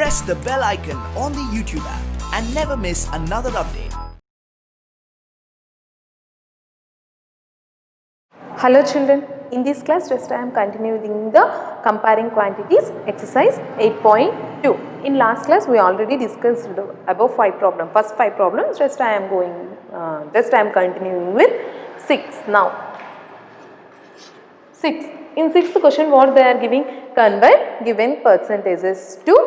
press the bell icon on the YouTube app and never miss another update. Hello children, in this class just I am continuing the comparing quantities exercise 8.2. In last class we already discussed above 5 problems, first 5 problems, just I am continuing with 6 now. 6. In 6th question what they are giving? Convert given percentages to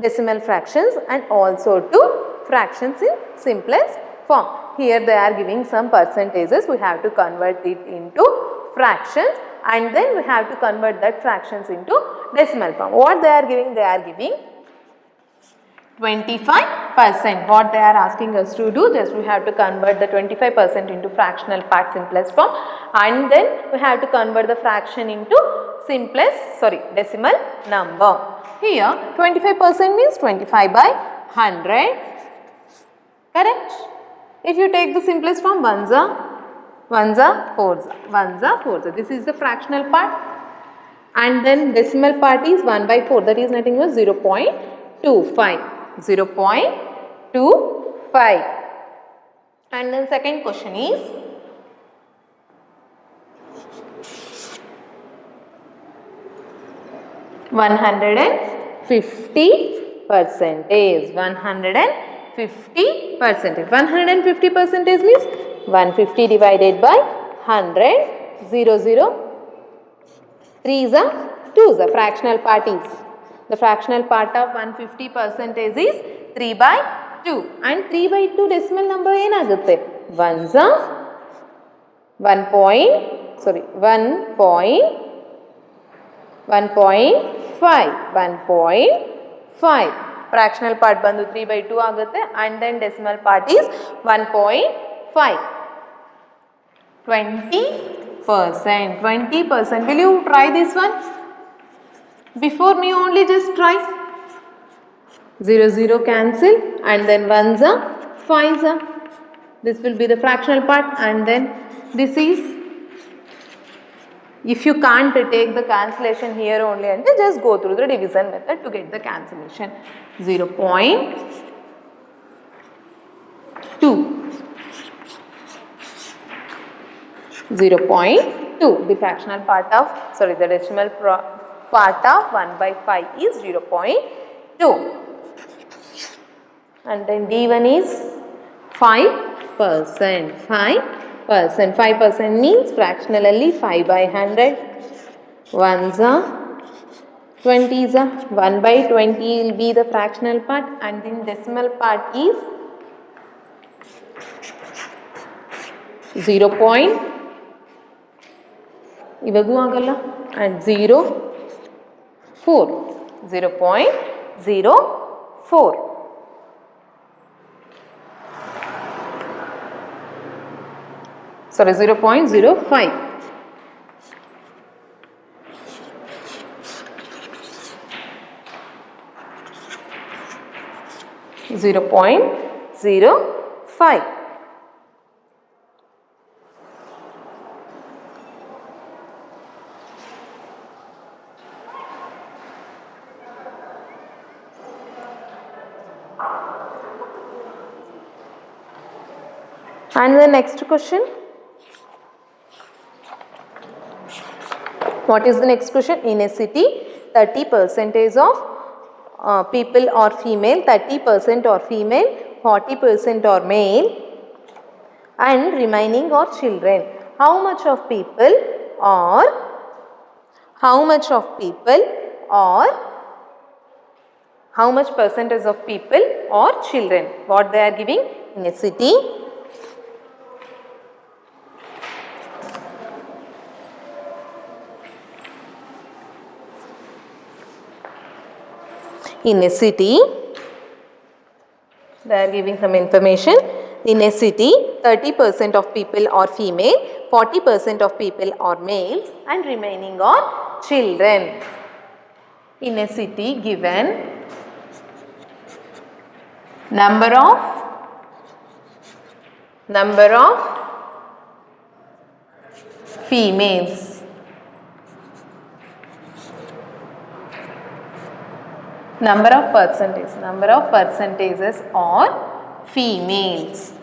decimal fractions and also to fractions in simplest form. Here they are giving some percentages, we have to convert it into fractions and then we have to convert that fractions into decimal form. What they are giving? They are giving 25%. What they are asking us to do, just we have to convert the 25% into fractional part simplest form and then we have to convert the fraction into decimal number. Here 25% means 25 by 100, correct? If you take the simplest form, ones are fours. This is the fractional part and then decimal part is 1 by 4, that is nothing but 0.25. And then second question is %150. 150% means 150 divided by 100. 3 is a 2 is a fractional part is. The fractional part of 150% is 3 by 2 and 3 by 2 decimal number ಏನಾಗುತ್ತೆ? 1's are 1.5. Fractional part ಬಂದು 3 by 2 ಆಗುತ್ತೆ and then decimal part is 1.5. 20%. Will you try this one? Before me only just try. 0 cancel and then 1's are 5's are. This will be the fractional part and then this is, if you can't take the cancellation here only and just go through the division method to get the cancellation. 0.2. The fractional part of, the decimal part of 1 by 5 is 0.2. And then D1 is 5%. 5% means fractionally 5 by 100. 1's are 20's are 1 by 20 will be the fractional part and then decimal part is 0. ಇವಾಗೂ ಆಗಲ್ಲ and 0.04. 0.05. 0.05. And the next question. What is the next question? In a city, 30% of people are female, 30% are female, 40% are male and remaining are children. How much percentage of people are children? What they are giving? In a city, they are giving some information. In a city, 30% of people are female, 40% of people are males and remaining are children. In a city, given number of females, Number of percentages are females.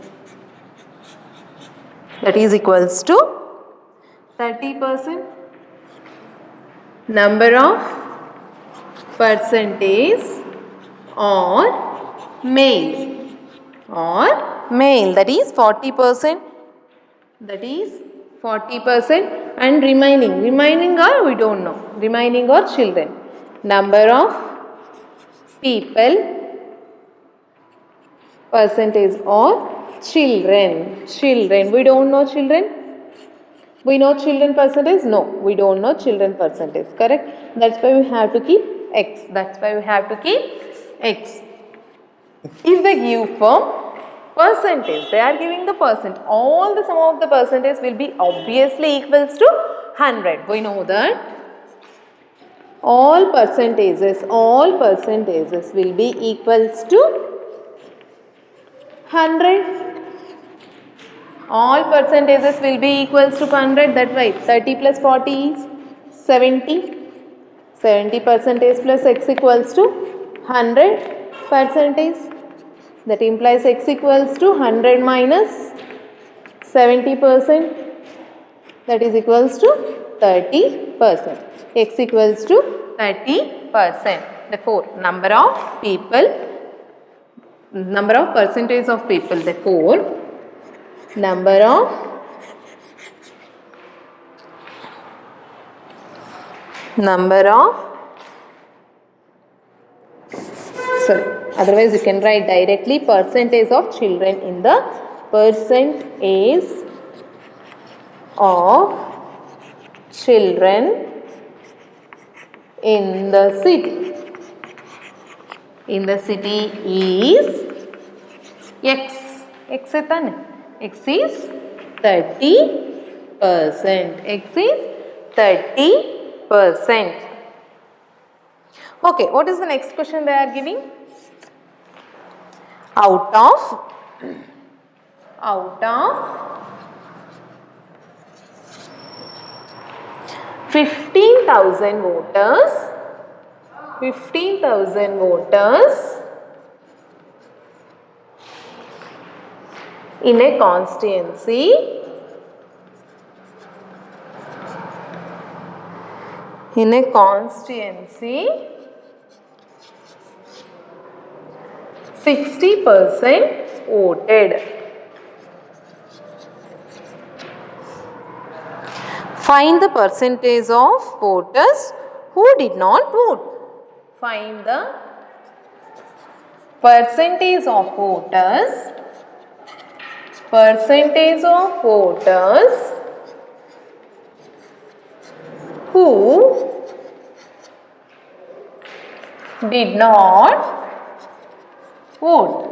That is equals to 30%. Number of percentage or male that is 40%, that is 40%, and remaining are we don't know, remaining are children. Number of people percentage or children we don't know children. We know children percentage? No, we don't know children percentage. Correct? That's why we have to keep X. If they give from percentage, they are giving the percent. All the sum of the percentage will be obviously equals to 100. We know that. All percentages will be equals to 100. All percentages will be equals to 100. That's right. 30 plus 40 is 70. 70 percentage plus X equals to 100 percentage. That implies X equals to 100 minus 70%. That is equals to 30%. X equals to 30%. Therefore, number of percentage of people. Therefore, number of otherwise you can write directly percentage of children in the percentage of children in the city is X. X is 30%. X is 30%. Okay, what is the next question they are giving? Out of 15,000 voters in a constituency, (60% voted). Find the percentage of voters who did not vote. Find the percentage of voters who did not vote.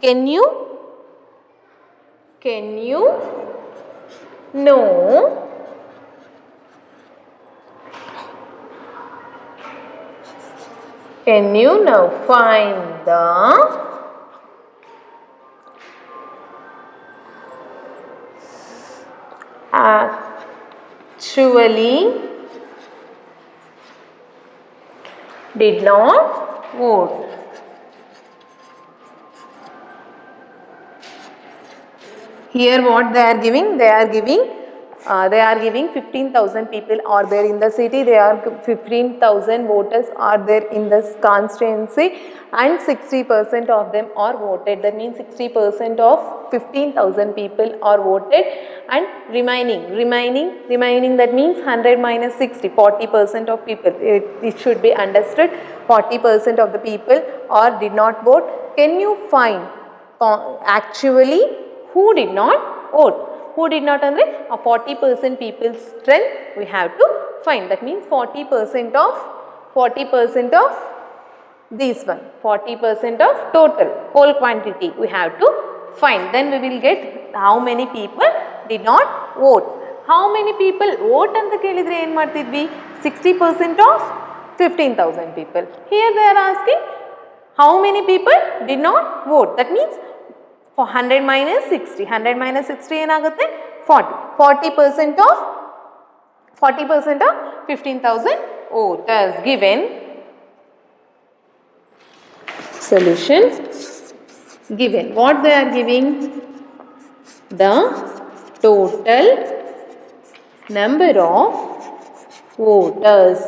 Can you know find the actually did not vote? Here what they are giving? They are giving 15,000 people are there in the city. There are 15,000 voters are there in this constituency, and 60% of them are voted. That means 60% of 15,000 people are voted, and remaining that means 100 minus 60, 40% of people. It should be understood. 40% of the people are did not vote. Can you find actually who did not vote? Who did not andre 40% people's strength we have to find. That means 40% of this one, 40% of total whole quantity we have to find. Then we will get how many people did not vote. How many people vote anta kelidre en martidvi? 60% of 15,000 people. Here they are asking how many people did not vote. That means for 100 minus 60 ಏನಾಗುತ್ತೆ 40% of 15,000 voters given solution given. What they are giving? The total number of voters.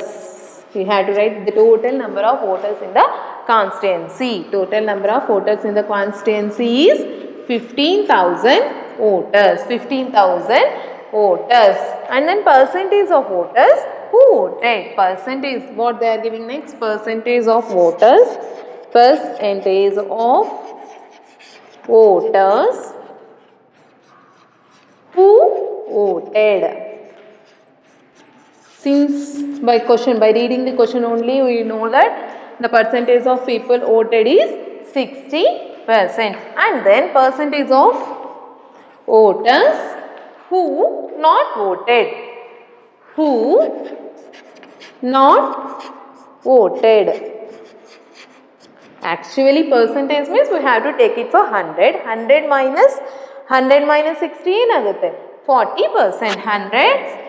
We have to write the total number of voters in the constituency. Total number of voters in the constituency is 15,000 voters. 15,000 voters. And then percentage of voters who voted. Percentage. What they are giving next? Percentage of voters. Percentage of voters who voted. Since by reading the question only, we know that the percentage of people voted is 60%. And then percentage of voters who not voted. Who not voted. Actually, percentage means we have to take it for 100. 100 minus 60 ಏನಾಗುತ್ತೆ 40%.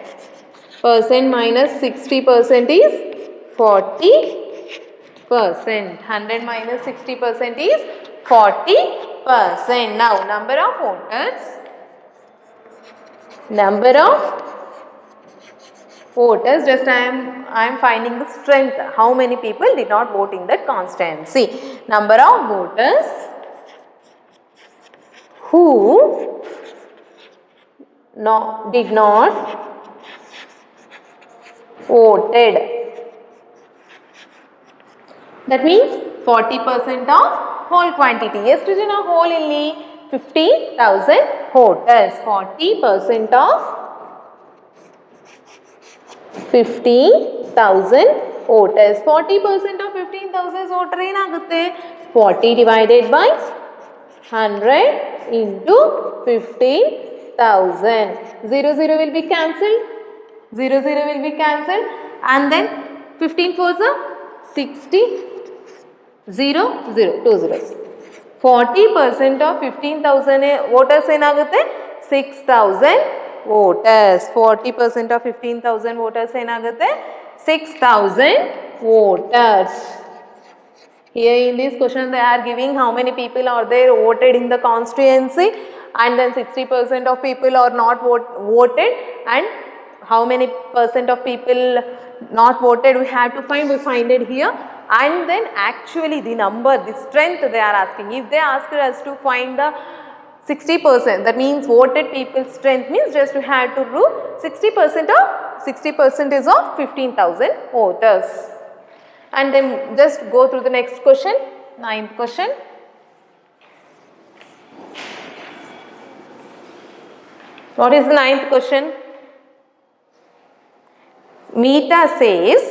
100% minus 60% is 40%. 100 minus 60% is 40%. Now, number of voters. Number of voters, just I am finding the strength. How many people did not vote in that constituency? Number of voters who did not voted. That means 40% of whole quantity. Yesterday na whole illi 50,000 voters. 40% of 15,000 voters. 40% of 15,000 voter ಏನಾಗುತ್ತೆ 40 divided by 100 into 15,000. 0 will be cancelled. 0 will be cancelled. And then 15 fours are 60. 0 2 zeros. 40% of 15,000 voters ಏನಾಗುತ್ತೆ 6,000 voters. 40% of 15,000 voters ಏನಾಗುತ್ತೆ 6,000 voters. Here in this question they are giving how many people are there voted in the constituency, and then 60% of people are not voted, and how many percent of people not voted we have to find. We find it here. And then actually the number, the strength they are asking. If they ask us to find the 60%, that means voted people's strength means just we have to do 60% is of 15,000 voters. And then just go through the next question, 9th question. What is the 9th question? Meeta says,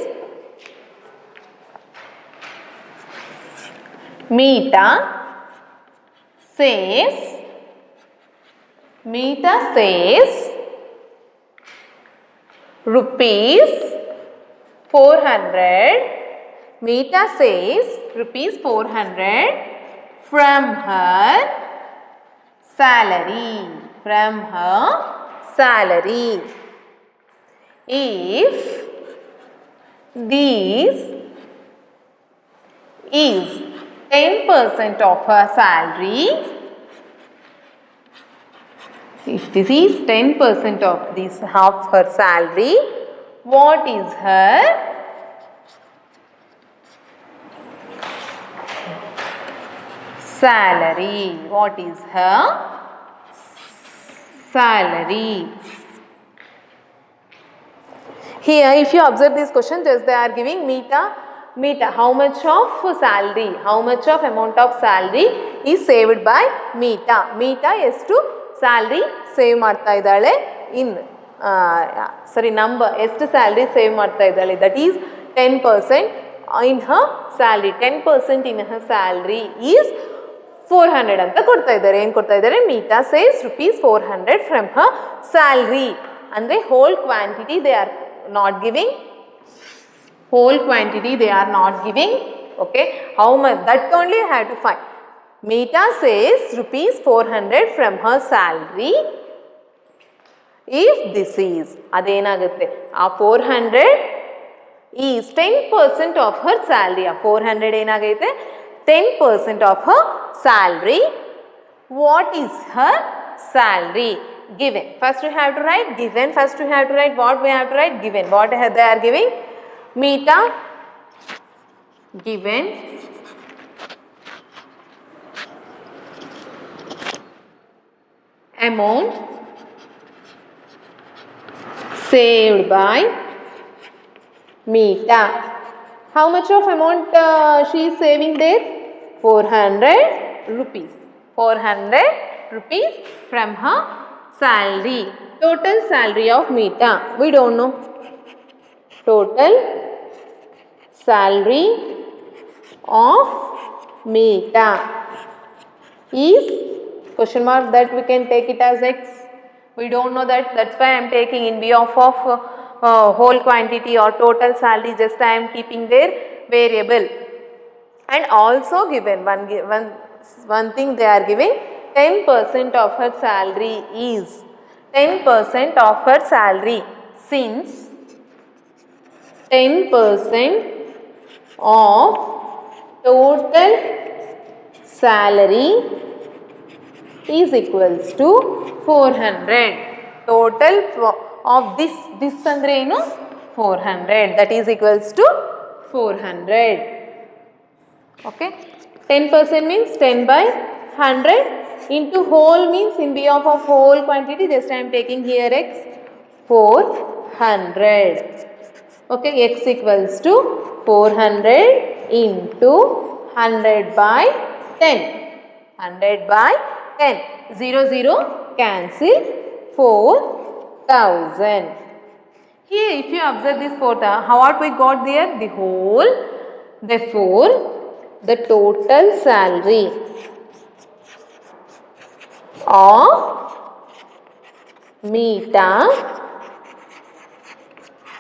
rupees 400. Meeta says rupees 400 from her salary. From her salary. If this is 10% of her salary, if this is 10% of this half her salary, what is her salary? What is her salary? Here if you observe this question, just they are giving Meeta how much of salary, how much of amount of salary is saved by Meeta. Meeta ಎಷ್ಟು salary save ಮಾಡ್ತಾ ಇದ್ದಾಳೆ in number ಎಷ್ಟು salary save ಮಾಡ್ತಾ ಇದ್ದಾಳೆ, that is 10% in her salary. 10% in her salary is 400 ಅಂತ ಕೊಡ್ತಾ ಇದ್ದಾರೆ. ಏನು ಕೊಡ್ತಾ ಇದ್ದಾರೆ? Meeta says rupees 400 from her salary. ಅಂದರೆ whole quantity they are not giving. Whole quantity they are not giving. Okay, how much, that only I have to find. Meeta says rupees 400 from her salary. If this is, ಅದೇನಾಗುತ್ತೆ ಆ 400 is 10% of her salary. 400 ಏನಾಗೈತೆ 10% of her salary. What is her salary? Given. First we have to write given. First we have to write what we have to write given. What they are giving? Meeta given amount saved by Meeta. How much of amount she is saving there? 400 rupees. 400 rupees from her salary. Total salary of Meeta. We don't know. Total salary of Meeta is question mark that we can take it as X. We don't know that. That's why I am taking in behalf of whole quantity or total salary. Just I am keeping their variable. And also given one thing they are giving 10% of her salary is 10% of her salary, since 10% of total salary is equals to 400. Total of this andre eno 400, that is equals to 400. Okay, 10% means 10 by 100 into whole means in behalf of whole quantity, just I am taking here X, 400. Okay, X equals to 400 into 100 by 10. 100 by 10. 0 0 cancel, 4,000. Here if you observe this 4,000, how what we got there? The whole. Therefore, the total salary of Meeta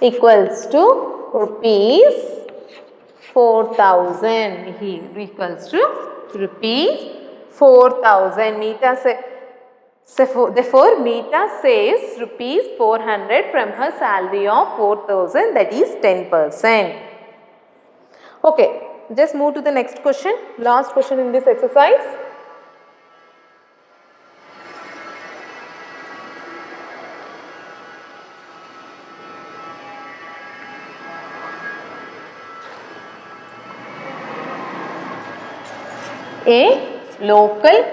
equals to rupees 4,000. Here equals to rupees 4,000. Meeta therefore Meeta saves rupees 400 from her salary of 4,000, that is 10%. Okay, just move to the next question. Last question in this exercise. A local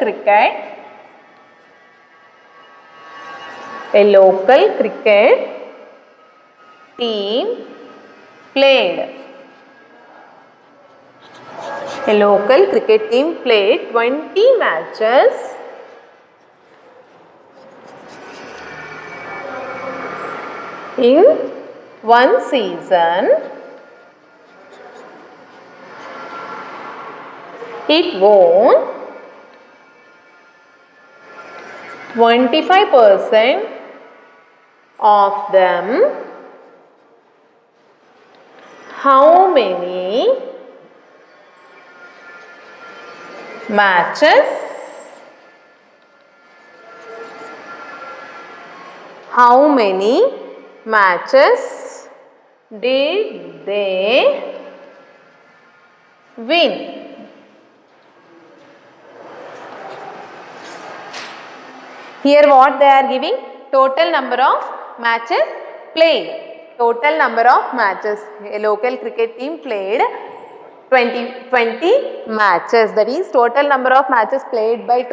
cricket team played. A local cricket team played 20 matches in one season. It won 25% of them. How many matches? How many matches did they win? Here what they are giving? Total number of matches played. Total number of matches. A local cricket team played 20 matches. That is total number of matches played by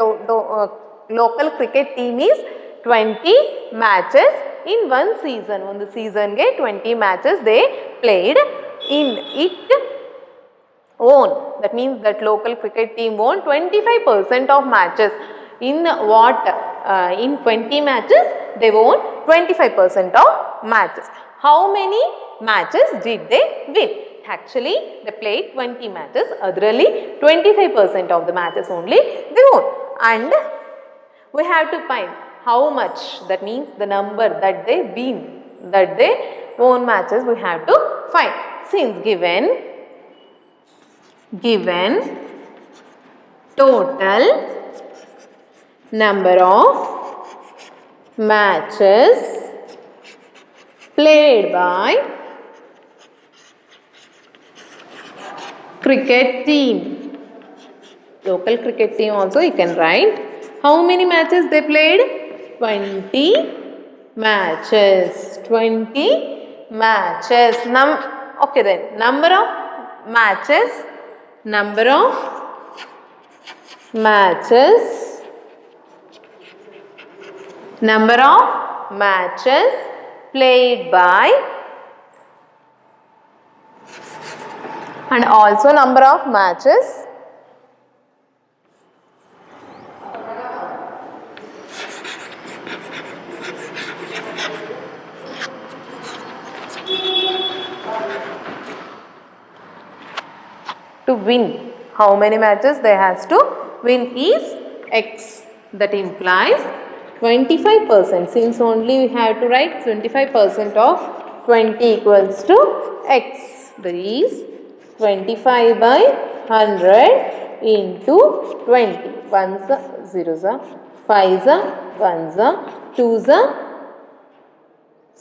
local cricket team is 20 matches in one season. One season ge 20 matches they played in it. Won. That means that local cricket team won 25% of matches. In what? In 20 matches they won 25% of matches. How many matches did they win? Actually they played 20 matches. Adರಲ್ಲಿ 25% of the matches only they won. And we have to find how much, that means the number that they win, that they won matches we have to find. Since given total number of matches played by cricket team. Local cricket team also you can write. How many matches they played? 20 matches. 20 matches. Okay then. Number of matches. Number of matches. Number of matches played by, and also number of matches to win. How many matches they has to win is X. That implies 25%. Since only we have to write 25% of 20 equals to X. That is 25 by 100 into 20. 1s are 0s are 5s are 1s are 2s are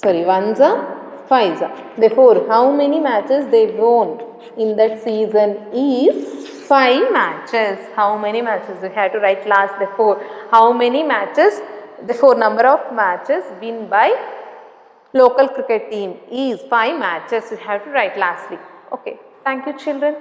1s are 5s are. Therefore, how many matches they won in that season is 5 matches. How many matches? We have to write last. Therefore, how many matches? Therefore, number of matches win by local cricket team is 5 matches. We have to write lastly. Okay. Thank you, children.